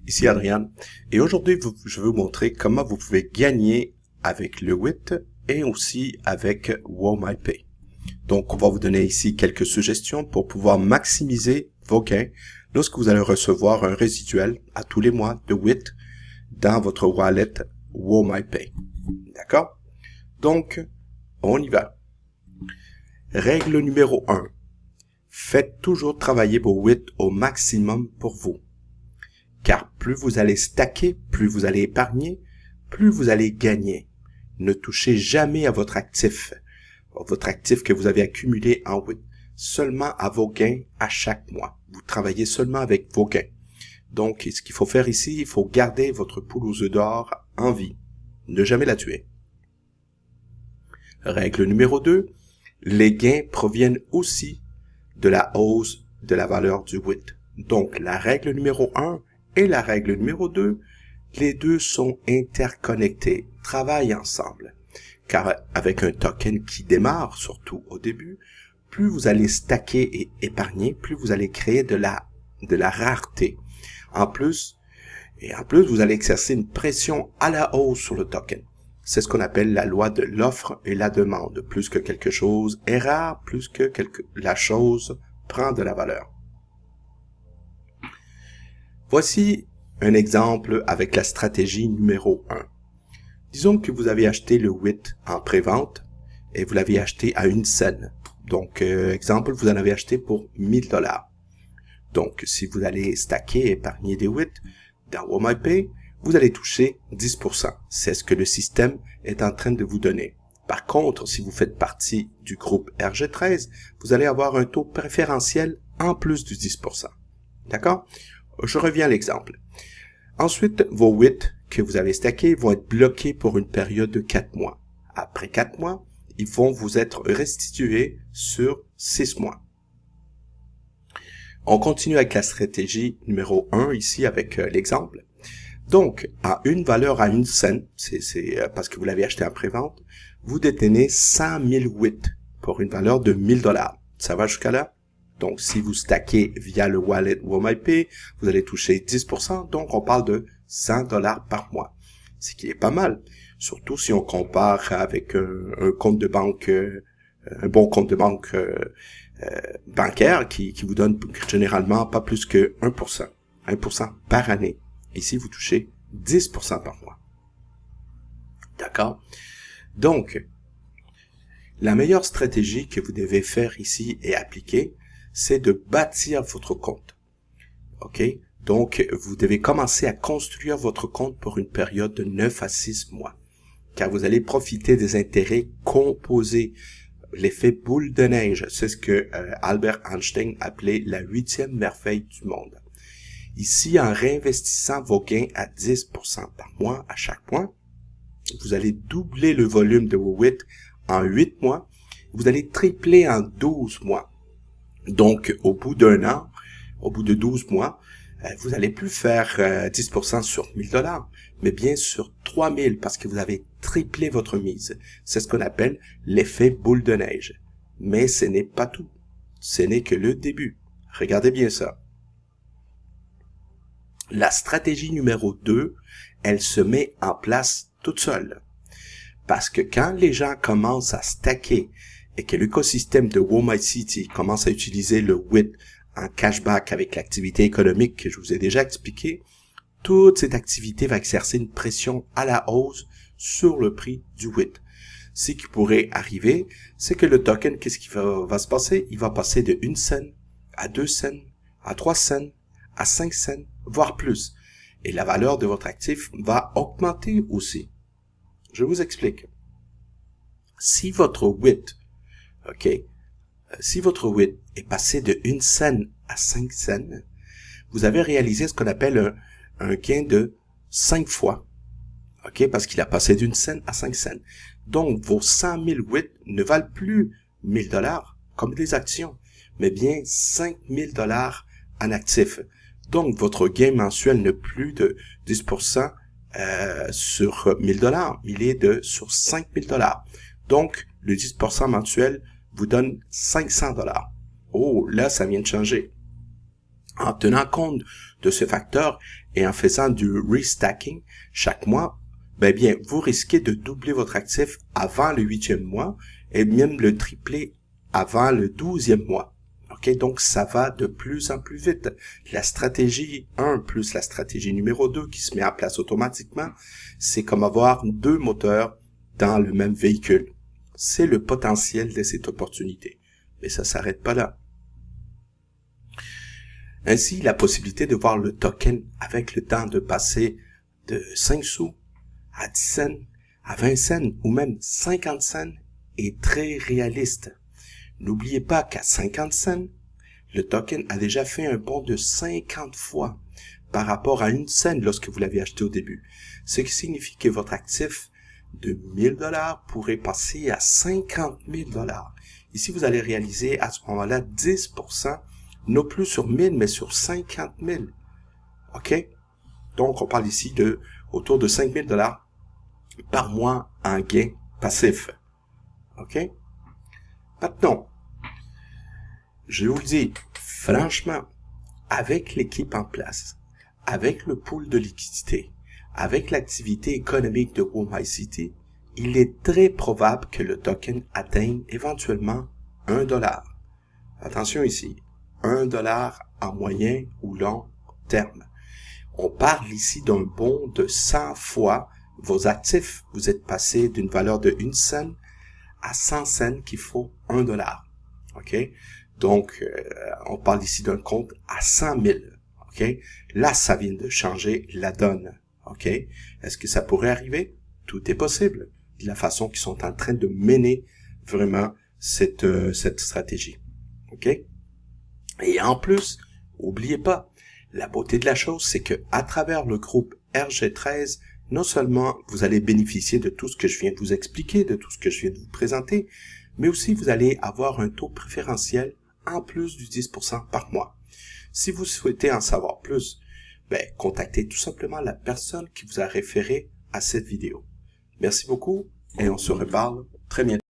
Ici Adrien, et aujourd'hui je vais vous montrer comment vous pouvez gagner avec le WIT et aussi avec WoMyPay. Donc on va vous donner ici quelques suggestions pour pouvoir maximiser vos gains lorsque vous allez recevoir un résiduel à tous les mois de WIT dans votre wallet WoMyPay. D'accord? Donc, on y va. Règle numéro 1. Faites toujours travailler vos WIT au maximum pour vous. Car plus vous allez stacker, plus vous allez épargner, plus vous allez gagner. Ne touchez jamais à votre actif que vous avez accumulé en WIT, seulement à vos gains à chaque mois. Vous travaillez seulement avec vos gains. Donc, ce qu'il faut faire ici, il faut garder votre poule aux œufs d'or en vie. Ne jamais la tuer. Règle numéro 2. Les gains proviennent aussi de la hausse de la valeur du WIT. Donc, la règle numéro 1 et la règle numéro 2, les deux sont interconnectés, travaillent ensemble. Car avec un token qui démarre, surtout au début, plus vous allez stacker et épargner, plus vous allez créer de la rareté. En plus, vous allez exercer une pression à la hausse sur le token. C'est ce qu'on appelle la loi de l'offre et la demande. Plus que quelque chose est rare, plus que la chose prend de la valeur. Voici un exemple avec la stratégie numéro 1. Disons que vous avez acheté le WIT en pré-vente et vous l'avez acheté à 1 cent. Donc, exemple, vous en avez acheté pour 1000 $. Donc, si vous allez stacker et épargner des WIT dans WoMyPay, vous allez toucher 10%. C'est ce que le système est en train de vous donner. Par contre, si vous faites partie du groupe RG13, vous allez avoir un taux préférentiel en plus du 10%. D'accord? Je reviens à l'exemple. Ensuite, vos WIT que vous avez stackés vont être bloqués pour une période de 4 mois. Après 4 mois, ils vont vous être restitués sur 6 mois. On continue avec la stratégie numéro 1 ici avec l'exemple. Donc, à une valeur à 1 cent, c'est parce que vous l'avez acheté en pré-vente, vous détenez 100 000 WIT pour une valeur de 1000 $. Ça va jusqu'à là? Donc, si vous stackez via le wallet WoMyPay, vous allez toucher 10%. Donc, on parle de 100 $ par mois. Ce qui est pas mal. Surtout si on compare avec un compte de banque, un bon compte de banque bancaire qui vous donne généralement pas plus que 1%. 1% par année. Ici, vous touchez 10% par mois. D'accord? Donc, la meilleure stratégie que vous devez faire ici et appliquer, c'est de bâtir votre compte. OK? Donc, vous devez commencer à construire votre compte pour une période de 9 à 6 mois. Car vous allez profiter des intérêts composés. L'effet boule de neige, c'est ce que Albert Einstein appelait la 8e merveille du monde. Ici, en réinvestissant vos gains à 10% par mois à chaque mois, vous allez doubler le volume de vos WIT en 8 mois. Vous allez tripler en 12 mois. Donc, au bout d'un an, au bout de 12 mois, vous n'allez plus faire 10% sur 1000 $, mais bien sur 3000 parce que vous avez triplé votre mise. C'est ce qu'on appelle l'effet boule de neige. Mais ce n'est pas tout. Ce n'est que le début. Regardez bien ça. La stratégie numéro 2, elle se met en place toute seule. Parce que quand les gens commencent à stacker et que l'écosystème de WoMyCity commence à utiliser le WIT en cashback avec l'activité économique que je vous ai déjà expliqué, toute cette activité va exercer une pression à la hausse sur le prix du WIT. Ce qui pourrait arriver, c'est que le token, qu'est-ce qui va se passer? Il va passer de 1 cent à 2 cents, à 3 cents, à 5 cents, voire plus. Et la valeur de votre actif va augmenter aussi. Je vous explique. Si votre WIT, si votre WIT est passé de 1 cent à 5 cents, vous avez réalisé ce qu'on appelle un gain de 5 fois. Parce qu'il a passé d'1 cent à 5 cents. Donc, vos 100 000 WIT ne valent plus 1000 $ comme des actions, mais bien 5 000 $ en actifs. Donc, votre gain mensuel n'est plus de 10% sur 1000 $, il est sur 5000 $. Donc, le 10% mensuel vous donne 500 $. Oh, là, ça vient de changer. En tenant compte de ce facteur et en faisant du restacking chaque mois, ben bien, vous risquez de doubler votre actif avant le 8e mois et même le tripler avant le 12e mois. OK? Donc, ça va de plus en plus vite. La stratégie 1 plus la stratégie numéro 2 qui se met en place automatiquement, c'est comme avoir 2 moteurs dans le même véhicule. C'est le potentiel de cette opportunité. Mais ça s'arrête pas là. Ainsi, la possibilité de voir le token avec le temps de passer de 5 sous à 10 cents, à 20 cents ou même 50 cents est très réaliste. N'oubliez pas qu'à 50 cents, le token a déjà fait un bond de 50 fois par rapport à 1 cent lorsque vous l'avez acheté au début. Ce qui signifie que votre actif de 1000 $ pourrait passer à 50 000 $. Ici, vous allez réaliser à ce moment-là 10%, non plus sur 1000, mais sur 50 000. OK? Donc, on parle ici de autour de 5 000 $ par mois en gain passif. OK? Maintenant, je vous le dis, franchement, avec l'équipe en place, avec le pool de liquidité, avec l'activité économique de WoolMyCity, il est très probable que le token atteigne éventuellement 1 $. Attention ici, 1 $ en moyen ou long terme. On parle ici d'un bond de 100 fois vos actifs. Vous êtes passé d'une valeur de 1 cent à 100 cents qu'il faut 1 $. OK? Donc, on parle ici d'un compte à 100 000. OK? Là, ça vient de changer la donne. OK? Est-ce que ça pourrait arriver? Tout est possible. De la façon qu'ils sont en train de mener vraiment cette stratégie. OK? Et en plus, oubliez pas, la beauté de la chose, c'est que à travers le groupe RG13, non seulement vous allez bénéficier de tout ce que je viens de vous expliquer, de tout ce que je viens de vous présenter, mais aussi vous allez avoir un taux préférentiel en plus du 10% par mois. Si vous souhaitez en savoir plus, contactez tout simplement la personne qui vous a référé à cette vidéo. Merci beaucoup et on se reparle très bientôt.